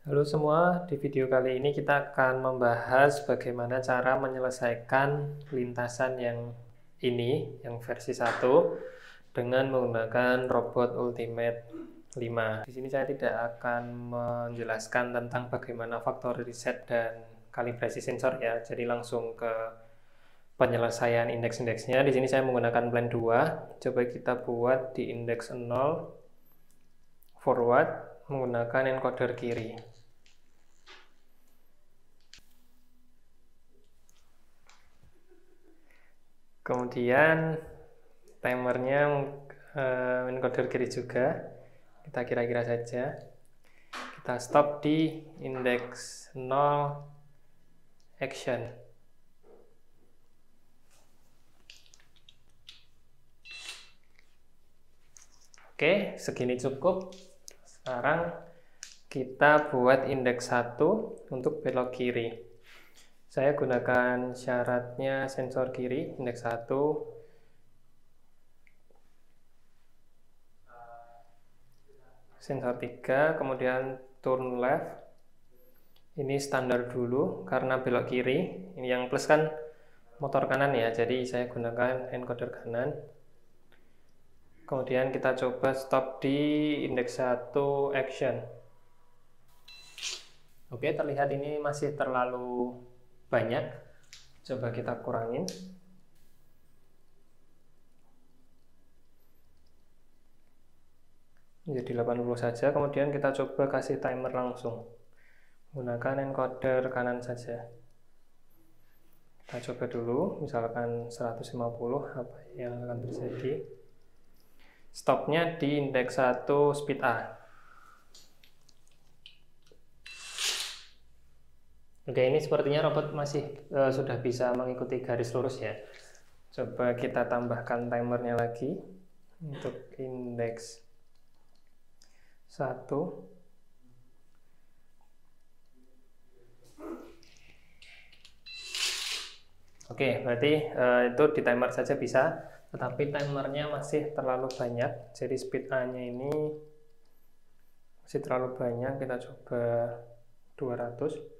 Halo semua, di video kali ini kita akan membahas bagaimana cara menyelesaikan lintasan yang yang versi 1 dengan menggunakan robot Ultimate 5. Di sini saya tidak akan menjelaskan tentang bagaimana factory reset dan kalibrasi sensor ya, jadi langsung ke penyelesaian indeks-indeksnya. Di sini saya menggunakan plan 2. Coba kita buat di indeks 0 forward menggunakan encoder kiri. Kemudian timernya encoder kiri juga, kita kira-kira saja. Kita stop di indeks 0 action. Oke, segini cukup. Sekarang kita buat indeks 1 untuk belok kiri. Saya gunakan syaratnya sensor kiri, indeks 1. Sensor 3, kemudian turn left. Ini standar dulu, karena belok kiri. Ini yang plus kan motor kanan ya, jadi saya gunakan encoder kanan. Kemudian kita coba stop di indeks 1 action. Oke, terlihat ini masih terlalu banyak. Coba kita kurangin. Jadi 80 saja, kemudian kita coba kasih timer langsung. Gunakan encoder kanan saja. Kita coba dulu, misalkan 150, apa yang akan terjadi. Stopnya di indeks 1 speed A. Oke, ini sepertinya robot masih sudah bisa mengikuti garis lurus ya. Coba kita tambahkan timernya lagi untuk indeks 1. Oke, berarti itu di timer saja bisa, tetapi timernya masih terlalu banyak, jadi speed A-nya ini masih terlalu banyak. Kita coba 200.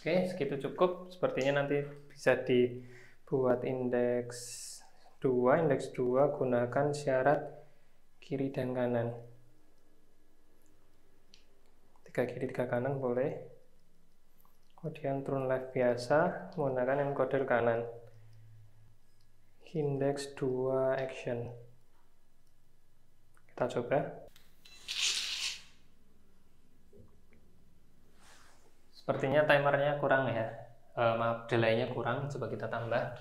Oke, segitu cukup. Sepertinya nanti bisa dibuat indeks 2. Indeks 2 gunakan syarat kiri dan kanan. 3 kiri 3 kanan boleh. Kemudian turn left biasa menggunakan encoder kanan. Indeks 2 action. Kita coba. Sepertinya timernya kurang ya. Maaf, delay-nya kurang. Coba kita tambah.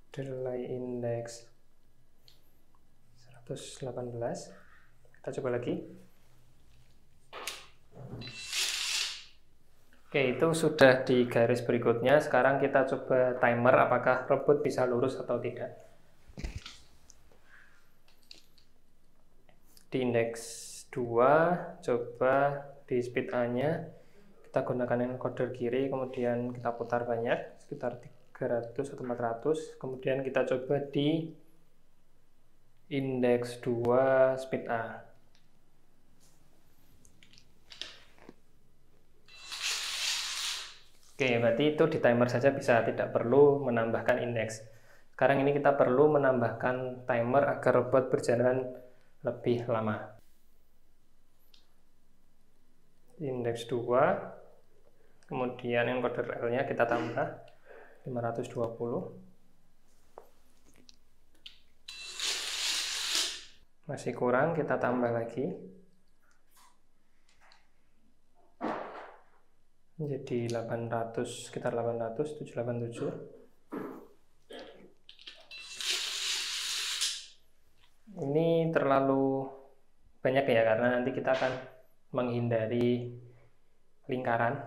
Delay index 118. Kita coba lagi. Oke, itu sudah di garis berikutnya. Sekarang kita coba timer apakah robot bisa lurus atau tidak. Di indeks 2, coba di speed A-nya kita gunakan encoder kiri, kemudian kita putar banyak, sekitar 300 atau 400. Kemudian kita coba di indeks 2 speed A. Oke, berarti itu di timer saja bisa, tidak perlu menambahkan indeks. Sekarang ini kita perlu menambahkan timer agar robot berjalan lebih lama. Indeks 2, kemudian encoder L-nya kita tambah 520. Masih kurang, kita tambah lagi. Jadi 800, sekitar 800, 787. Ini terlalu banyak ya, karena nanti kita akan menghindari lingkaran.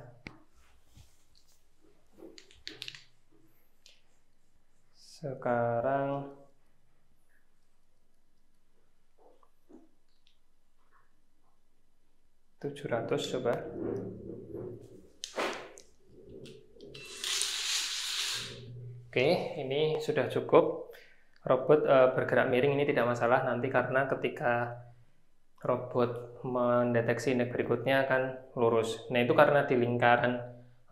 Sekarang $700 coba. Oke, ini sudah cukup. Robot bergerak miring ini tidak masalah nanti, karena ketika robot mendeteksi indeks berikutnya akan lurus. Nah, itu karena di lingkaran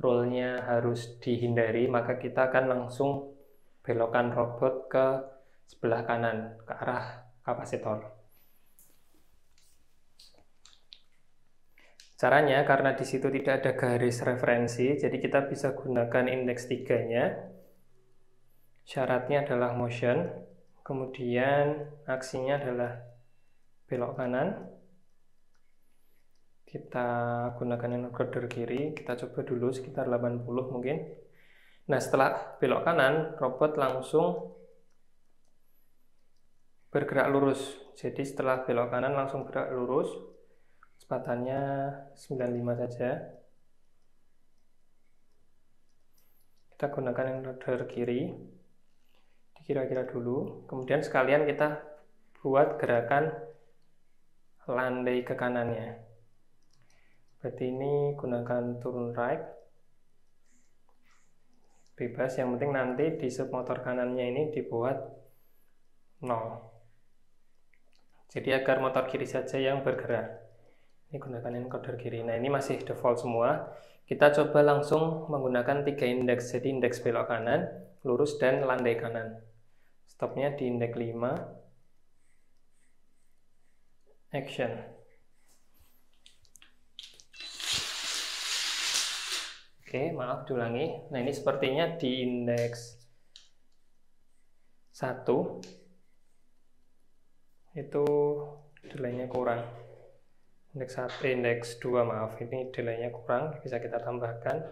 roll-nya harus dihindari, maka kita akan langsung belokkan robot ke sebelah kanan, ke arah kapasitor. Caranya, karena di situ tidak ada garis referensi, jadi kita bisa gunakan indeks 3-nya. Syaratnya adalah motion, kemudian aksinya adalah belok kanan. Kita gunakan encoder kiri, kita coba dulu sekitar 80 mungkin. Nah, setelah belok kanan, robot langsung bergerak lurus. Jadi setelah belok kanan langsung bergerak lurus. Kecepatannya 95 saja. Kita gunakan encoder kiri. Kira-kira dulu, kemudian sekalian kita buat gerakan landai ke kanannya. Berarti ini gunakan turn right, bebas, yang penting nanti di sub motor kanannya ini dibuat 0. Jadi agar motor kiri saja yang bergerak. Ini gunakan encoder kiri. Nah, ini masih default semua. Kita coba langsung menggunakan 3 indeks. Jadi indeks belok kanan, lurus, dan landai kanan. Stopnya di indeks 5. Action. Oke, maaf diulangi. Nah, ini sepertinya di indeks 1 itu delaynya kurang. Indeks 1, indeks 2 maaf, ini delaynya kurang, bisa kita tambahkan.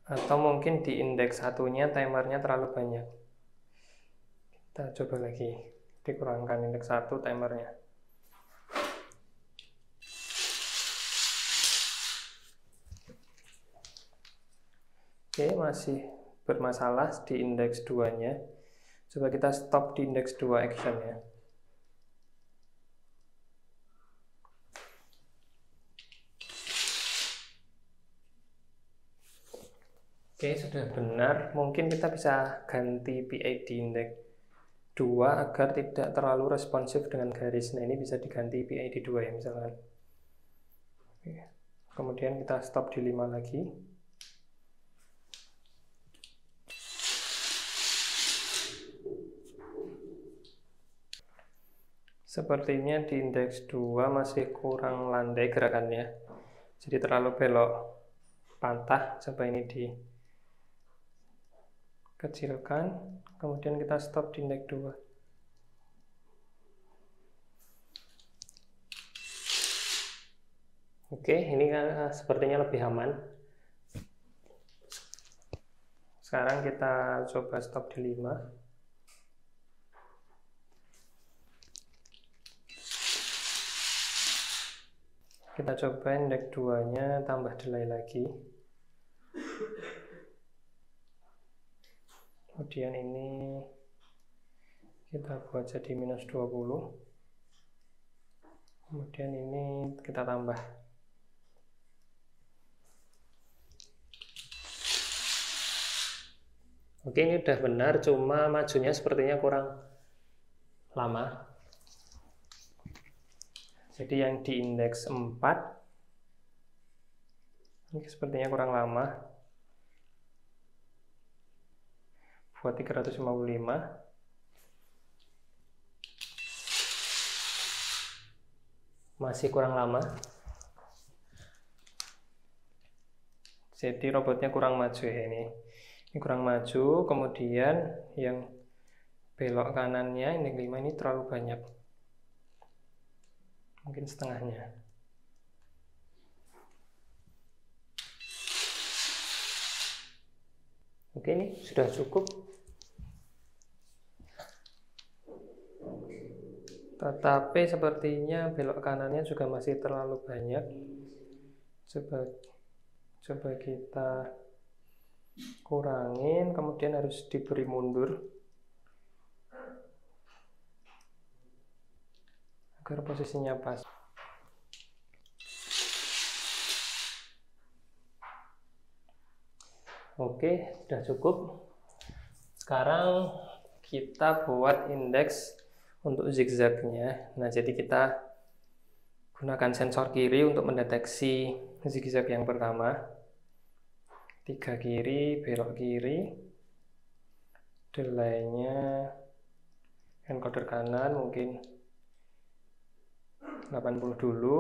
Atau mungkin di indeks 1-nya timernya terlalu banyak. Kita coba lagi, dikurangkan indeks 1 timernya. Oke, masih bermasalah di indeks 2-nya. Coba kita stop di indeks 2 action-nya. Oke, sudah benar. Mungkin kita bisa ganti PI di indeks 2 agar tidak terlalu responsif dengan garis. Nah, ini bisa diganti PI di 2 ya misalkan. Oke. Kemudian kita stop di 5 lagi. Sepertinya di indeks 2 masih kurang landai gerakannya. Jadi terlalu belok patah. Coba ini dikecilkan. Kemudian kita stop di indeks 2. Oke, ini sepertinya lebih aman. Sekarang kita coba stop di 5. Kita coba indeks 2-nya tambah delay lagi. Kemudian ini kita buat jadi minus 20. Kemudian ini kita tambah. Oke, ini udah benar, cuma majunya sepertinya kurang lama. Jadi yang di indeks 4 ini sepertinya kurang lama. Buat 355. Masih kurang lama. Jadi robotnya kurang maju ya ini. Ini kurang maju, kemudian yang belok kanannya indeks 5 ini terlalu banyak. Mungkin setengahnya. Oke, ini sudah cukup. Tetapi sepertinya belok kanannya juga masih terlalu banyak. Coba kita kurangin, kemudian harus diberi mundur. agar posisinya pas. Oke, sudah cukup. Sekarang kita buat indeks untuk zigzagnya. Nah, jadi kita gunakan sensor kiri untuk mendeteksi zigzag yang pertama. 3 kiri, belok kiri. Delaynya encoder kanan mungkin 80 dulu.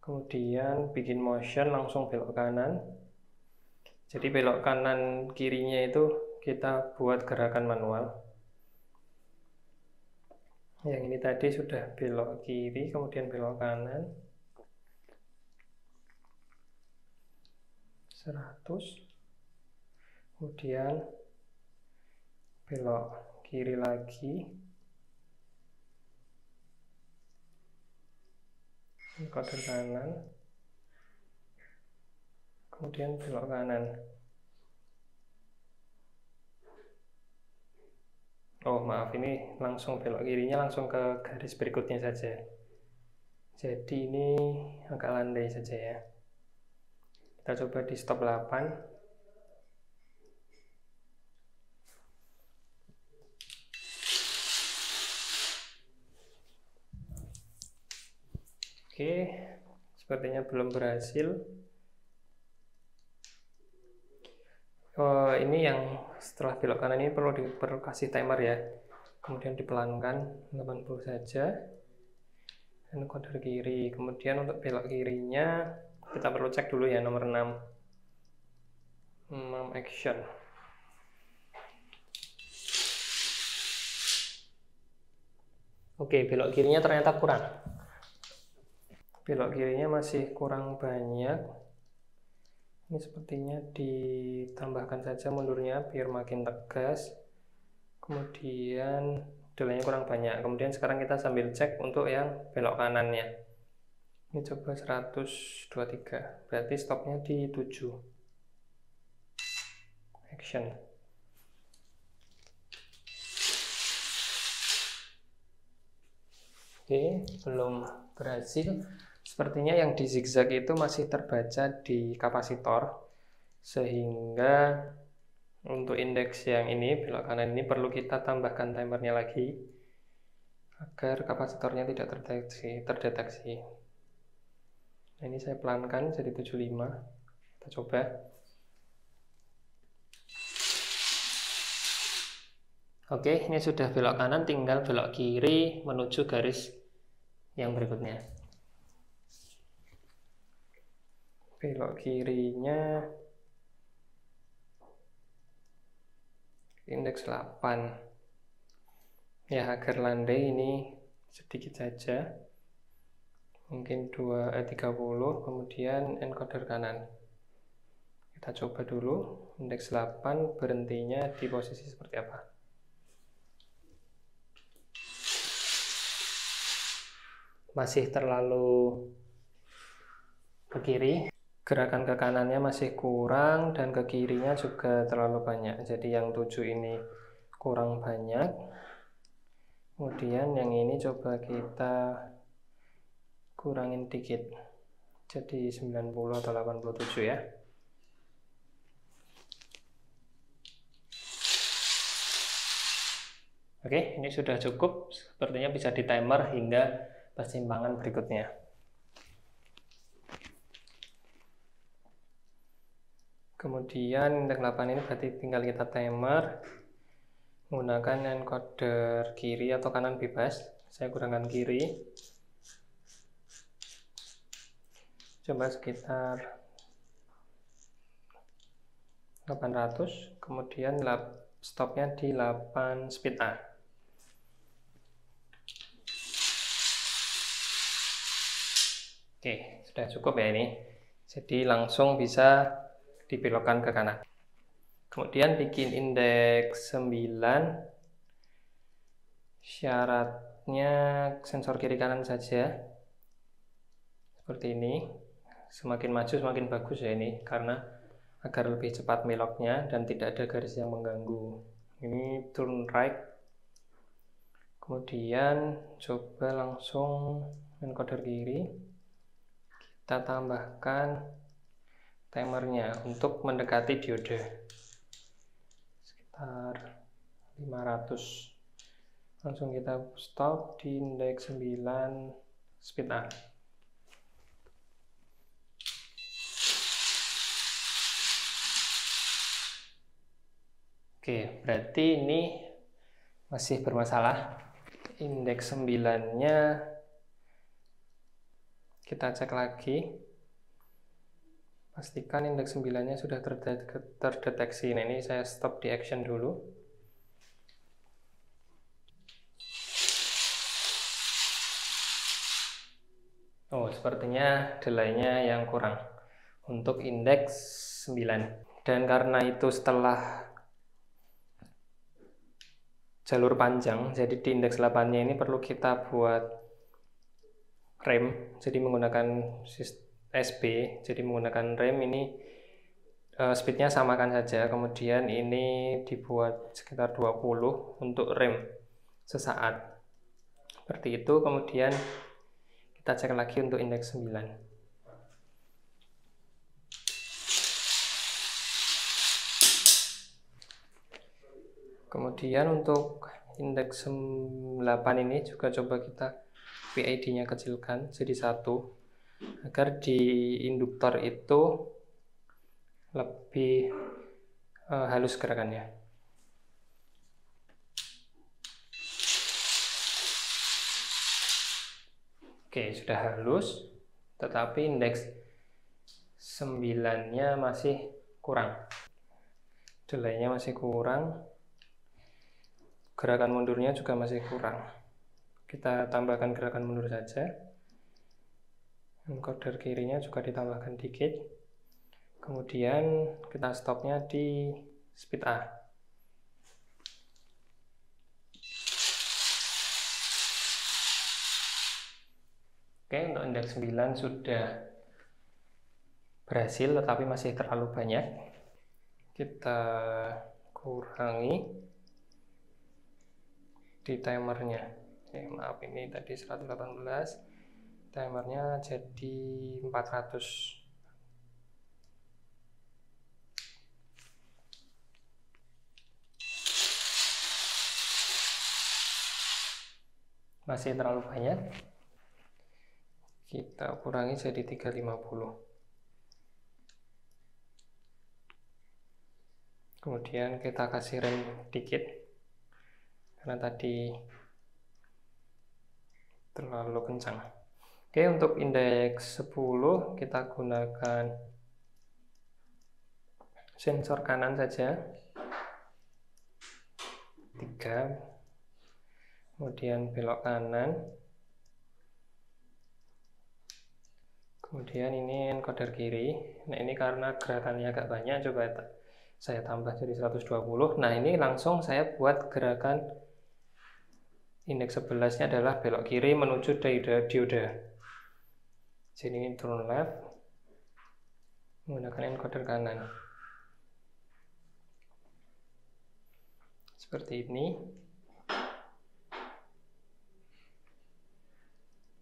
Kemudian bikin motion langsung belok kanan. Jadi belok kanan kirinya itu kita buat gerakan manual. Yang ini tadi sudah belok kiri, kemudian belok kanan. 100. Kemudian belok kiri lagi. Encoder kanan. Kemudian belok kanan. Oh maaf, ini langsung belok kirinya langsung ke garis berikutnya saja. Jadi ini agak landai saja ya. Kita coba di stop 8. Oke, sepertinya belum berhasil. Ini yang setelah belok kanan ini perlu kasih timer ya. Kemudian dipelankan 80 saja. Encoder kiri. Kemudian untuk belok kirinya kita perlu cek dulu ya nomor 6. 6 action. Oke, belok kirinya ternyata kurang. Belok kirinya masih kurang banyak. Ini sepertinya ditambahkan saja mundurnya biar makin tegas. Kemudian delaynya kurang banyak. Kemudian sekarang kita sambil cek untuk yang belok kanannya. Ini coba 123. Berarti stopnya di 7. Action. Oke, belum berhasil. Sepertinya yang di zigzag itu masih terbaca di kapasitor, sehingga untuk indeks yang ini, belok kanan ini perlu kita tambahkan timernya lagi agar kapasitornya tidak terdeteksi. Nah, ini saya pelankan jadi 75. Kita coba. Oke, ini sudah belok kanan, tinggal belok kiri menuju garis yang berikutnya. Belok kirinya indeks 8. Ya, agar landai ini sedikit saja. Mungkin 30, kemudian encoder kanan. Kita coba dulu indeks 8 berhentinya di posisi seperti apa. Masih terlalu ke kiri. Gerakan ke kanannya masih kurang dan ke kirinya juga terlalu banyak. Jadi yang 7 ini kurang banyak. Kemudian yang ini coba kita kurangin dikit. Jadi 90 atau 87 ya. Oke, ini sudah cukup. Sepertinya bisa di timer hingga persimpangan berikutnya. Kemudian indeks 8 ini berarti tinggal kita timer menggunakan encoder kiri atau kanan bebas. Saya gunakan kiri. Coba sekitar 800, kemudian stopnya di 8 speed A. Oke, sudah cukup ya ini. Jadi langsung bisa dibelokkan ke kanan. Kemudian bikin indeks 9. Syaratnya sensor kiri kanan saja. Seperti ini. Semakin maju semakin bagus ya ini, karena agar lebih cepat beloknya dan tidak ada garis yang mengganggu. Ini turn right. Kemudian coba langsung encoder kiri, kita tambahkan timernya untuk mendekati diode sekitar 500. Langsung kita stop di indeks 9 speed A. Oke, berarti ini masih bermasalah. Indeks 9-nya kita cek lagi. Pastikan indeks 9-nya sudah terdeteksi. Nah, ini saya stop di action dulu. Oh, sepertinya delay-nya yang kurang untuk indeks 9. Dan karena itu setelah jalur panjang, jadi di indeks 8-nya ini perlu kita buat rem, jadi menggunakan SB, jadi menggunakan rem ini speednya samakan saja, kemudian ini dibuat sekitar 20 untuk rem sesaat. Seperti itu, kemudian kita cek lagi untuk indeks 9. Kemudian untuk indeks 8 ini juga coba kita PID-nya kecilkan jadi 1 agar di induktor itu lebih halus gerakannya. Oke, sudah halus, tetapi indeks 9-nya masih kurang. Delay-nya masih kurang. Gerakan mundurnya juga masih kurang. Kita tambahkan gerakan mundur saja. Encoder kirinya juga ditambahkan dikit. Kemudian kita stopnya di speed A. Oke, untuk indeks 9 sudah berhasil, tetapi masih terlalu banyak. Kita kurangi di timernya. Maaf, ini tadi 118, timernya jadi 400. Masih terlalu banyak. Kita kurangi jadi 350. Kemudian kita kasih rem dikit karena tadi terlalu kencang. Oke, untuk indeks 10 kita gunakan sensor kanan saja. 3. Kemudian belok kanan. Kemudian ini encoder kiri. Nah, ini karena gerakannya agak banyak, coba saya tambah jadi 120. Nah, ini langsung saya buat gerakan indeks 11-nya adalah belok kiri menuju diode. Jadi ini turn left menggunakan encoder kanan. Seperti ini.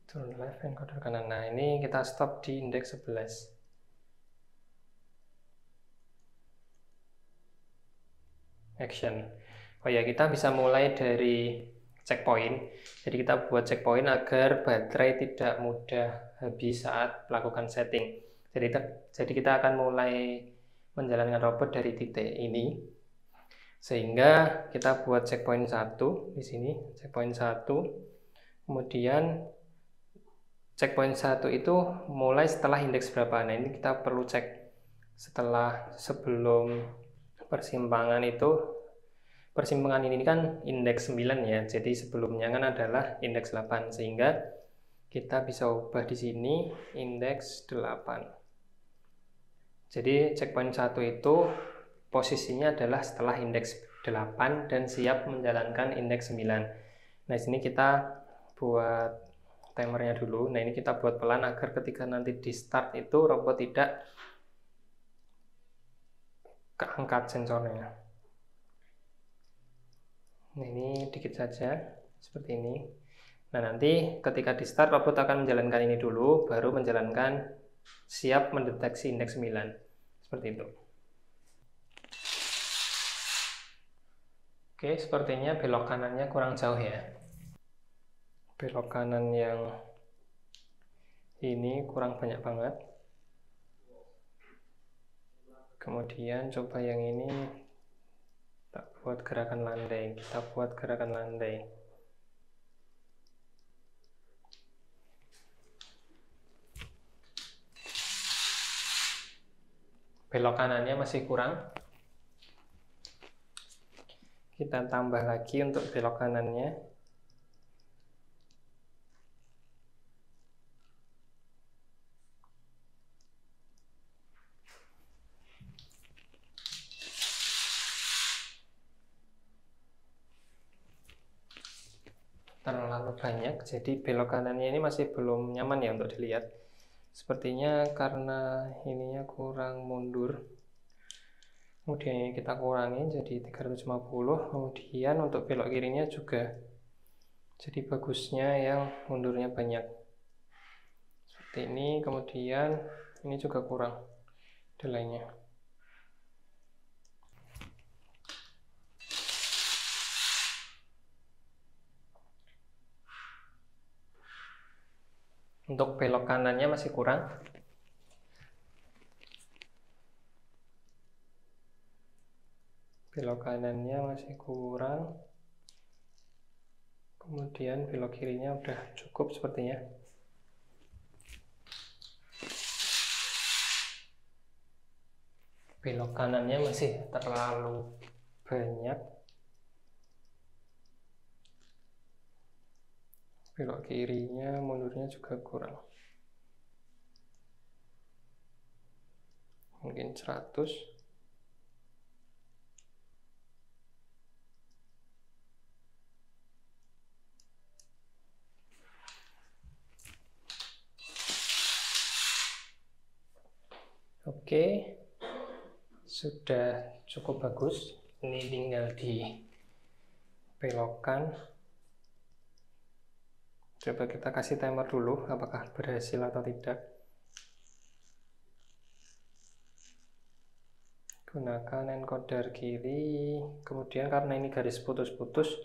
Turn left encoder kanan. Nah, ini kita stop di indeks 11. Action. Oh ya, kita bisa mulai dari checkpoint. Jadi kita buat checkpoint agar baterai tidak mudah habis saat melakukan setting. Jadi kita akan mulai menjalankan robot dari titik ini. Sehingga kita buat checkpoint 1 di sini, checkpoint 1. Kemudian checkpoint 1 itu mulai setelah indeks berapa. Nah, ini kita perlu cek sebelum persimpangan itu. Persimpangan ini kan indeks 9 ya. Jadi sebelumnya kan adalah indeks 8, sehingga kita bisa ubah di sini indeks 8. Jadi checkpoint 1 itu posisinya adalah setelah indeks 8 dan siap menjalankan indeks 9. Nah, di sini kita buat timernya dulu. Nah, ini kita buat pelan agar ketika nanti di start itu robot tidak keangkat sensornya. Nah, ini dikit saja. seperti ini. Nah, nanti ketika di start robot akan menjalankan ini dulu, baru menjalankan siap mendeteksi indeks 9. Seperti itu. Oke, sepertinya belok kanannya kurang jauh ya. Belok kanan yang ini kurang banyak banget. Kemudian coba yang ini tak buat gerakan landai. Kita buat gerakan landai. Belok kanannya masih kurang. Kita tambah lagi untuk belok kanannya. Terlalu banyak, jadi belok kanannya ini masih belum nyaman ya untuk dilihat. Sepertinya karena ininya kurang mundur. Kemudian ini kita kurangi jadi 350. Kemudian untuk belok kirinya juga. Jadi bagusnya yang mundurnya banyak. Seperti ini, kemudian ini juga kurang delay-nya. Untuk belok kanannya masih kurang. Belok kanannya masih kurang. Kemudian belok kirinya udah cukup sepertinya. Belok kanannya masih terlalu banyak. Belok kirinya mundurnya juga kurang. Mungkin 100. Oke, sudah cukup bagus. Ini tinggal dibelokkan. Coba kita kasih timer dulu, apakah berhasil atau tidak. Gunakan encoder kiri. Kemudian karena ini garis putus-putus,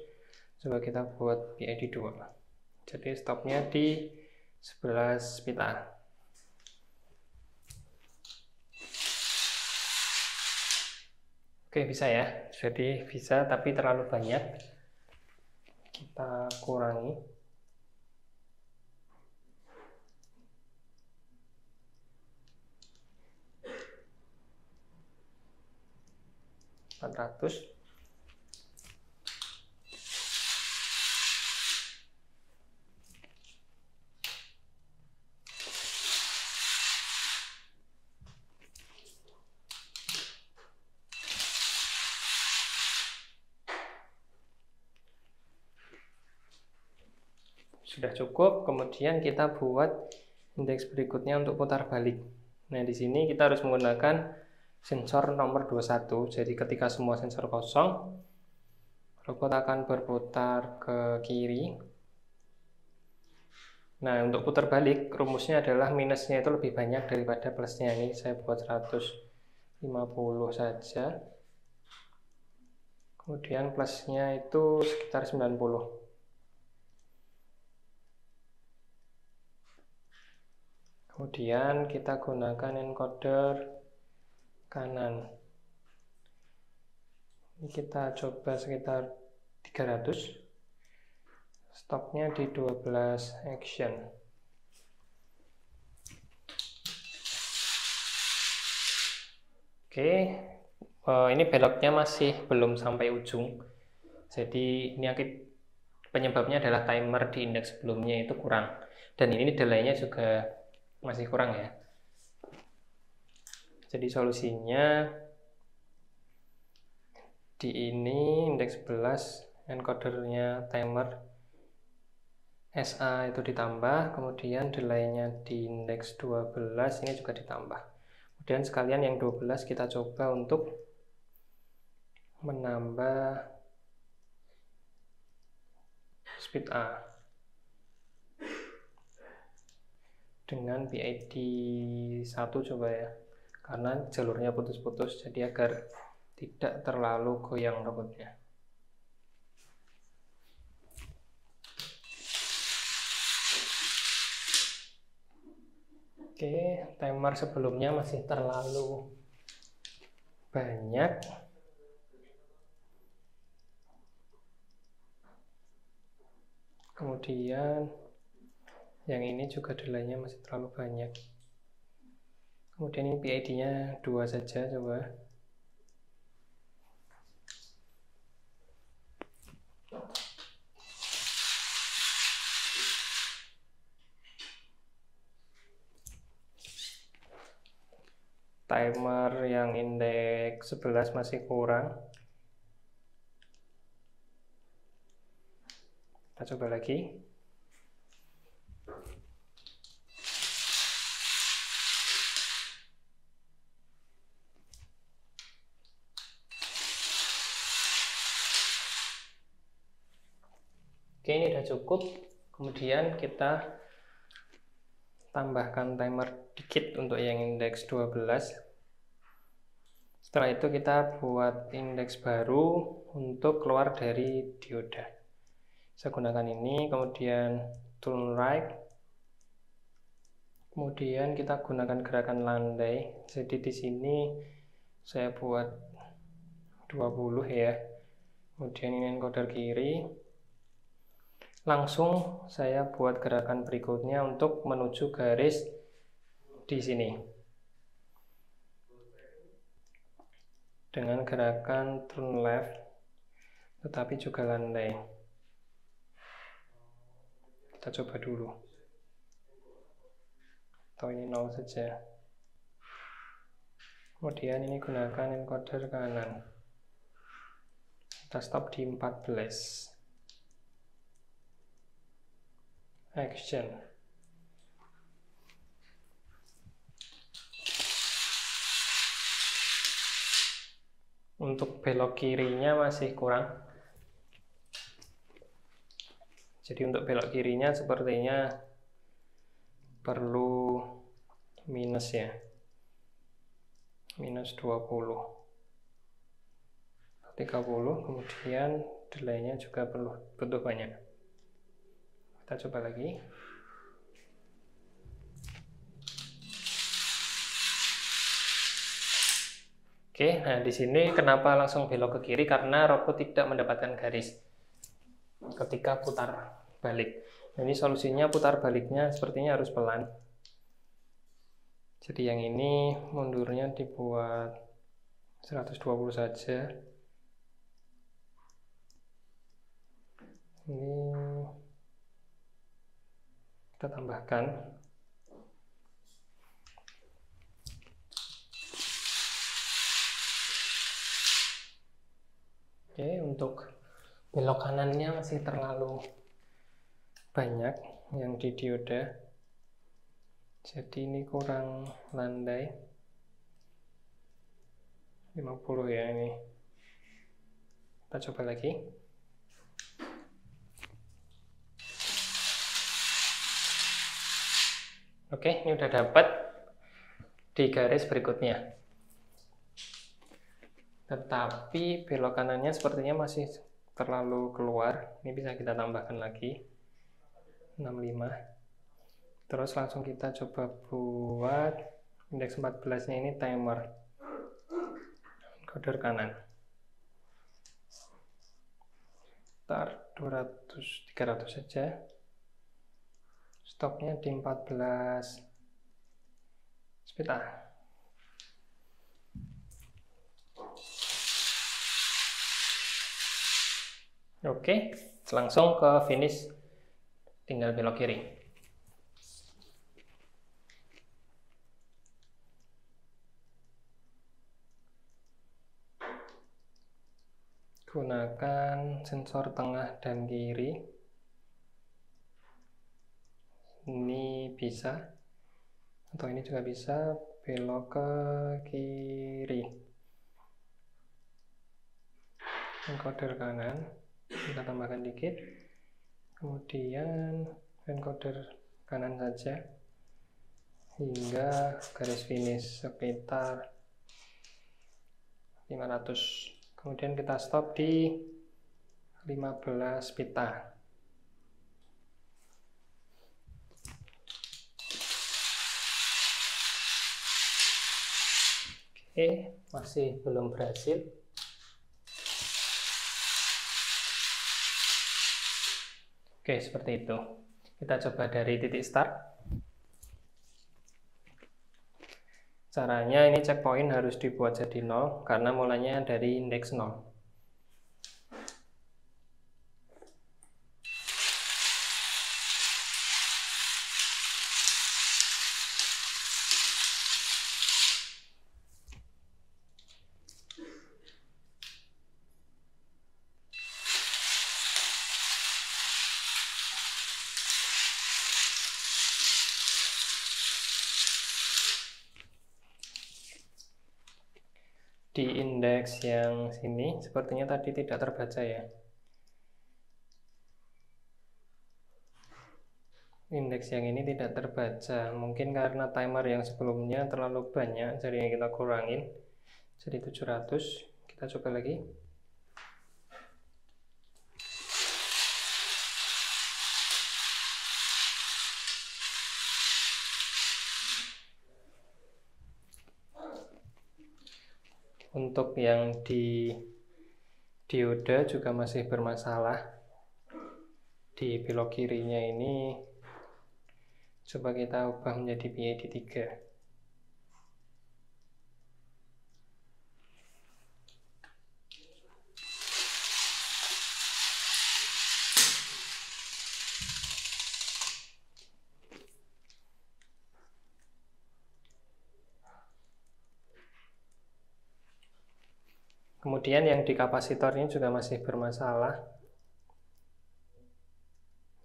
coba kita buat PID 2. Jadi stopnya di 11 pita. Oke, bisa ya. Jadi bisa, tapi terlalu banyak. Kita kurangi. Sudah cukup, kemudian kita buat indeks berikutnya untuk putar balik. Nah, di sini kita harus menggunakan sensor nomor 21. Jadi ketika semua sensor kosong, robot akan berputar ke kiri. Nah, untuk putar balik, rumusnya adalah minusnya itu lebih banyak daripada plusnya. Ini saya buat 150 saja. Kemudian plusnya itu sekitar 90. Kemudian kita gunakan encoder kanan. Ini kita coba sekitar 300. Stopnya di 12 action. Oke, ini beloknya masih belum sampai ujung. Jadi ini penyebabnya adalah timer di indeks sebelumnya itu kurang. Dan ini delay-nya juga masih kurang ya. Jadi solusinya di ini indeks 11 encodernya timer SA itu ditambah, kemudian delay-nya di indeks 12 ini juga ditambah. Kemudian sekalian yang 12 kita coba untuk menambah speed A dengan PID 1 coba ya, karena jalurnya putus-putus, jadi agar tidak terlalu goyang robotnya. Oke, timer sebelumnya masih terlalu banyak. Kemudian yang ini juga delaynya masih terlalu banyak. Kemudian ini PID-nya 2 saja coba. Timer yang indeks 11 masih kurang. Kita coba lagi. Oke, ini udah cukup. Kemudian kita tambahkan timer dikit untuk yang indeks 12. Setelah itu kita buat indeks baru untuk keluar dari dioda. Saya gunakan ini, kemudian turn right. Kemudian kita gunakan gerakan landai. Jadi di sini saya buat 20 ya. Kemudian ini encoder kiri. Langsung saya buat gerakan berikutnya untuk menuju garis di sini. Dengan gerakan turn left, tetapi juga landai. Kita coba dulu. Atau ini 0 saja. Kemudian ini gunakan encoder kanan. Kita stop di 14. Action. Untuk belok kirinya masih kurang. Jadi untuk belok kirinya sepertinya perlu minus ya. Minus 20. 30, kemudian delaynya juga butuh banyak. Kita coba lagi. Oke, nah di sini kenapa langsung belok ke kiri? Karena robot tidak mendapatkan garis ketika putar balik. Nah, ini solusinya putar baliknya sepertinya harus pelan. Jadi yang ini mundurnya dibuat 120 saja. Ini kita tambahkan. Oke, untuk belok kanannya masih terlalu banyak yang di dioda. Jadi ini kurang landai. 50 ya ini. Kita coba lagi. Oke, ini udah dapat di garis berikutnya. Tetapi belok kanannya sepertinya masih terlalu keluar. Ini bisa kita tambahkan lagi 65. Terus langsung kita coba buat indeks 14 nya ini timer encoder kanan. Start 200 300 saja. Stopnya di 14. Speed A. Oke, langsung ke finish, tinggal belok kiri. Gunakan sensor tengah dan kiri. Ini bisa, atau ini juga bisa, belok ke kiri. Encoder kanan. Kita tambahkan dikit. kemudian encoder kanan saja hingga garis finish sekitar 500. Kemudian kita stop di 15 pita. Oke, masih belum berhasil. Oke, seperti itu. Kita coba dari titik start. Caranya ini checkpoint harus dibuat jadi 0 karena mulanya dari indeks 0. Di indeks yang sini sepertinya tadi tidak terbaca ya. Indeks yang ini tidak terbaca, mungkin karena timer yang sebelumnya terlalu banyak, jadi kita kurangin jadi 700. Kita coba lagi. Untuk yang di dioda juga masih bermasalah. Di belok kirinya ini coba kita ubah menjadi PID 3. Kemudian yang di kapasitor ini juga masih bermasalah.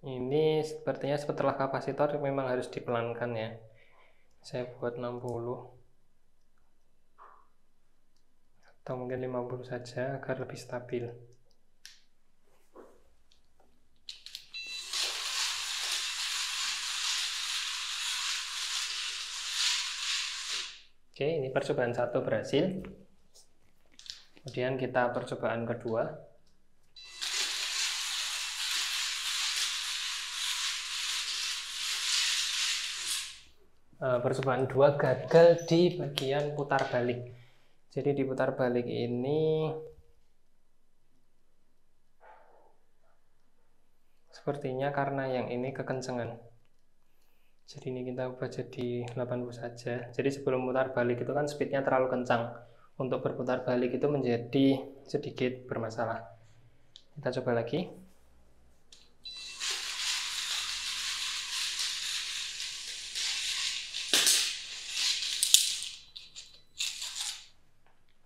Ini sepertinya setelah kapasitor memang harus dipelankan ya. Saya buat 60 atau mungkin 50 saja agar lebih stabil. Oke, ini percobaan 1 berhasil. Kemudian kita percobaan kedua. Percobaan 2 gagal di bagian putar balik. Jadi di putar balik ini sepertinya karena yang ini kekencengan. Jadi ini kita ubah jadi 80 saja. Jadi sebelum putar balik itu kan speednya terlalu kencang. Untuk berputar balik itu menjadi sedikit bermasalah. Kita coba lagi.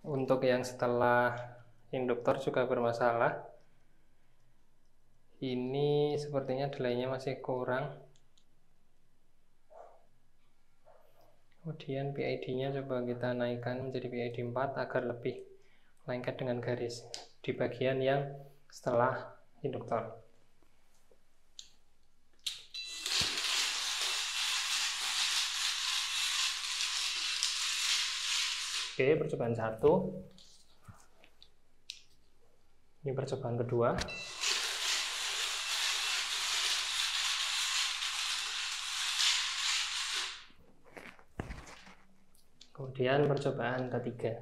Untuk yang setelah induktor juga bermasalah. Ini sepertinya delaynya masih kurang. Kemudian PID-nya coba kita naikkan menjadi PID 4 agar lebih lengket dengan garis di bagian yang setelah induktor. Oke, percobaan 1. Ini percobaan kedua. Kemudian percobaan ketiga.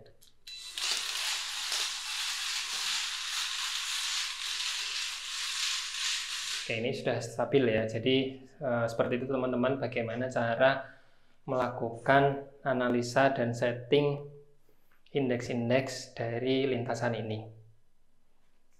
Oke, ini sudah stabil ya. Jadi seperti itu teman-teman, bagaimana cara melakukan analisa dan setting indeks-indeks dari lintasan ini.